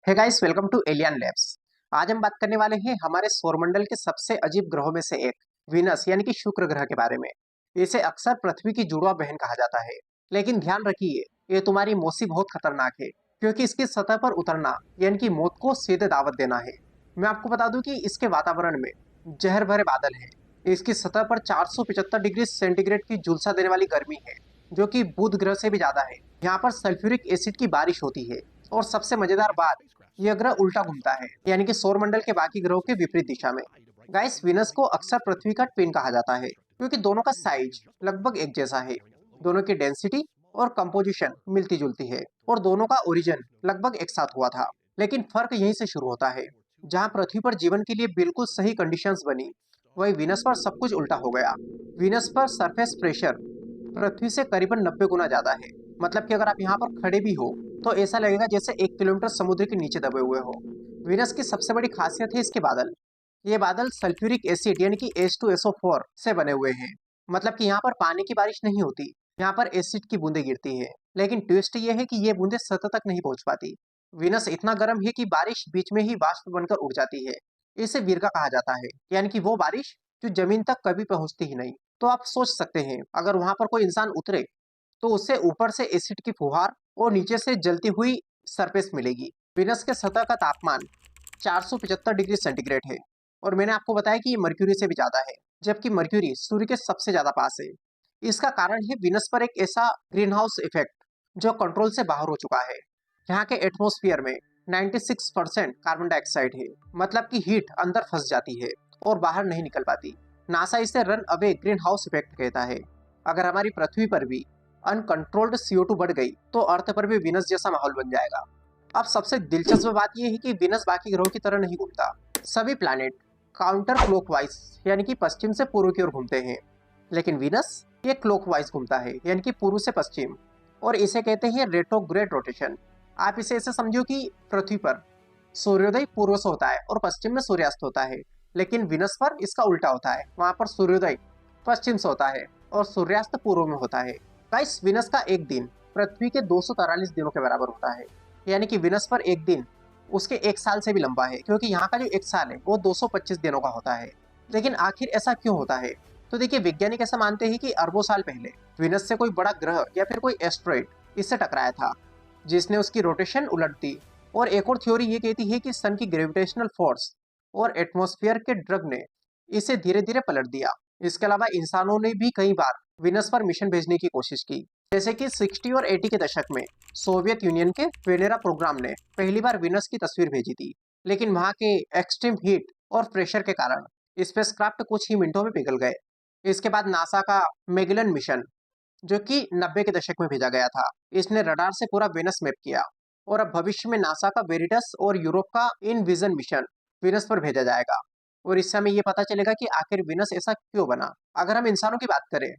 Hey guys, welcome to Alien Labs. आज हम बात करने वाले हैं हमारे सौरमंडल के सबसे अजीब ग्रहों में से एक वीनस यानी कि शुक्र ग्रह के बारे में। इसे अक्सर पृथ्वी की जुड़वा बहन कहा जाता है, लेकिन ध्यान रखिए, ये तुम्हारी मौसी बहुत खतरनाक है, क्योंकि इसकी सतह पर उतरना यानी कि मौत को सीधे दावत देना है। मैं आपको बता दूं कि इसके वातावरण में जहर भरे बादल हैं। इसकी सतह पर 475 डिग्री सेंटीग्रेड की झुलसा देने वाली गर्मी है, जो कि बुध ग्रह से भी ज्यादा है। यहाँ पर सल्फ्यूरिक एसिड की बारिश होती है, और सबसे मजेदार बात, यह ग्रह उल्टा घूमता है, यानी कि सौरमंडल के बाकी ग्रहों के विपरीत दिशा में। गाइस, विनस को अक्सर पृथ्वी का ट्विन कहा जाता है, क्योंकि दोनों का साइज लगभग एक जैसा है। दोनों की डेंसिटी और कंपोजिशन मिलती जुलती है, और दोनों का ओरिजिन लगभग एक साथ हुआ था। लेकिन फर्क यहीं से शुरू होता है। जहाँ पृथ्वी पर जीवन के लिए बिल्कुल सही कंडीशंस बनी, वही विनस पर सब कुछ उल्टा हो गया। विनस पर सरफेस प्रेशर पृथ्वी से करीबन 90 गुना ज्यादा है। मतलब कि अगर आप यहाँ पर खड़े भी हो तो ऐसा लगेगा जैसे 1 किलोमीटर समुद्र के नीचे दबे हुए हो। विनस की सबसे बड़ी खासियत है इसके बादल। ये बादल सल्फ्यूरिक एसिड यानी कि H2SO4 से बने हुए हैं। मतलब कि यहाँ पर पानी की बारिश नहीं होती, यहाँ पर एसिड की बूंदें गिरती है। लेकिन ट्विस्ट ये है कि ये बूंदें सतह तक नहीं पहुंच पाती। विनस इतना गर्म है कि बारिश बीच में ही वाष्प बनकर उड़ जाती है। इसे विरका कहा जाता है, यानी कि वो बारिश जो जमीन तक कभी पहुंचती ही नहीं। तो आप सोच सकते हैं, अगर वहां पर कोई इंसान उतरे तो उसे ऊपर से एसिड की फुहार और नीचे से जलती हुई सरफेस मिलेगी। विनस के सतह का तापमान 475 डिग्री सेंटीग्रेड है, और मैंने आपको बताया कि ये मर्क्यूरी से भी ज्यादा है, जबकि मर्क्यूरी सूर्य के सबसे ज्यादा पास है। इसका कारण है विनस पर एक ऐसा ग्रीन हाउस इफेक्ट जो कंट्रोल से बाहर हो चुका है। यहाँ के एटमॉस्फेयर में 96% कार्बन डाइऑक्साइड है। मतलब कि हीट अंदर फंस जाती है और बाहर नहीं निकल पाती। नासा इसे run away green house effect कहता है। अगर हमारी पृथ्वी पर भी अनकंट्रोल्ड CO2 बढ़ गई तो अर्थ पर भी विनस जैसा माहौल बन जाएगा। अब सबसे दिलचस्प बात यह है कि विनस बाकी ग्रहों की तरह नहीं घूमता। सभी प्लैनेट काउंटर क्लॉकवाइज यानी कि पश्चिम से पूर्व की ओर घूमते हैं, लेकिन विनस ये क्लॉकवाइज घूमता है, यानी कि पूर्व से पश्चिम। और इसे कहते हैं रेट्रोग्रेड रोटेशन। आप इसे ऐसे समझो कि पृथ्वी पर सूर्योदय पूर्व से होता है और पश्चिम में सूर्यास्त होता है, लेकिन विनस पर इसका उल्टा होता है। वहां पर सूर्योदय पश्चिम से होता है और सूर्यास्त पूर्व में होता है। गाइस, विनस का एक दिन पृथ्वी के 243 दिनों के बराबर होता है। यानी कि विनस पर एक दिन उसके एक साल से भी लंबा है, क्योंकि यहाँ का जो एक साल है वो 225 दिनों का होता है। लेकिन आखिर ऐसा क्यों होता है? तो देखिए, वैज्ञानिक ऐसा मानते हैं कि अरबों साल पहले विनस से कोई बड़ा ग्रह या फिर कोई एस्ट्रॉइड इससे टकराया था, जिसने उसकी रोटेशन उलट दी। और एक और थ्योरी ये कहती है कि सन की ग्रेविटेशनल फोर्स और एटमॉस्फेयर के ड्रग ने इसे धीरे धीरे पलट दिया। इसके अलावा इंसानों ने भी कई बार विनस पर मिशन भेजने की कोशिश की, जैसे कि 60 और 80 के दशक में सोवियत यूनियन के वेनेरा प्रोग्राम ने पहली बार विनस की तस्वीर भेजी थी। लेकिन वहां के एक्सट्रीम हीट और प्रेशर के कारण स्पेसक्राफ्ट कुछ ही मिनटों में पिघल गए। इसके बाद नासा का मेगेलन मिशन, जो कि 90 के दशक में भेजा गया था, इसने रडार से पूरा वेनस मैप किया। और अब भविष्य में नासा का वेरिटस और यूरोप का इन विजन मिशन विनस पर भेजा जाएगा। और इससे हमें ये पता चलेगा कि आखिर विनस ऐसा क्यों बना। अगर हम इंसानों की बात करें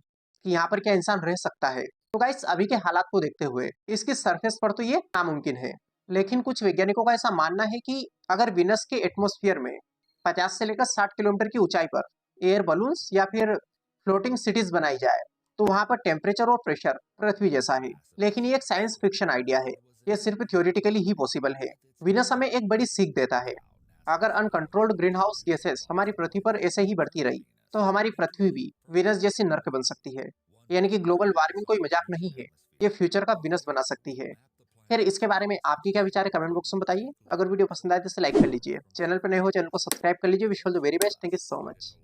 कि यहाँ पर क्या इंसान रह सकता है, तो गाइस, अभी के हालात को देखते हुए इसकी सरफेस पर तो ये नामुमकिन है। लेकिन कुछ वैज्ञानिकों का ऐसा मानना है कि अगर विनस के एटमॉस्फेयर में 50 से लेकर 60 किलोमीटर की ऊंचाई पर एयर बलून्स या फिर फ्लोटिंग सिटीज बनाई जाए, तो वहां पर टेम्परेचर और प्रेशर पृथ्वी जैसा है। लेकिन ये एक साइंस फिक्शन आइडिया है, ये सिर्फ थ्योरेटिकली ही पॉसिबल है। विनस हमें एक बड़ी सीख देता है। अगर अनकंट्रोल्ड ग्रीन हाउस गैसेस हमारी पृथ्वी पर ऐसे ही बढ़ती रही, तो हमारी पृथ्वी भी विनस जैसी नर्क बन सकती है। यानी कि ग्लोबल वार्मिंग कोई मजाक नहीं है, ये फ्यूचर का विनस बना सकती है। फिर इसके बारे में आपकी क्या विचार है, कमेंट बॉक्स में बताइए। अगर वीडियो पसंद आए तो इसे लाइक कर लीजिए, चैनल पर नए हो चैनल को सब्सक्राइब कर लीजिए। Wish all the very best, thank you so much.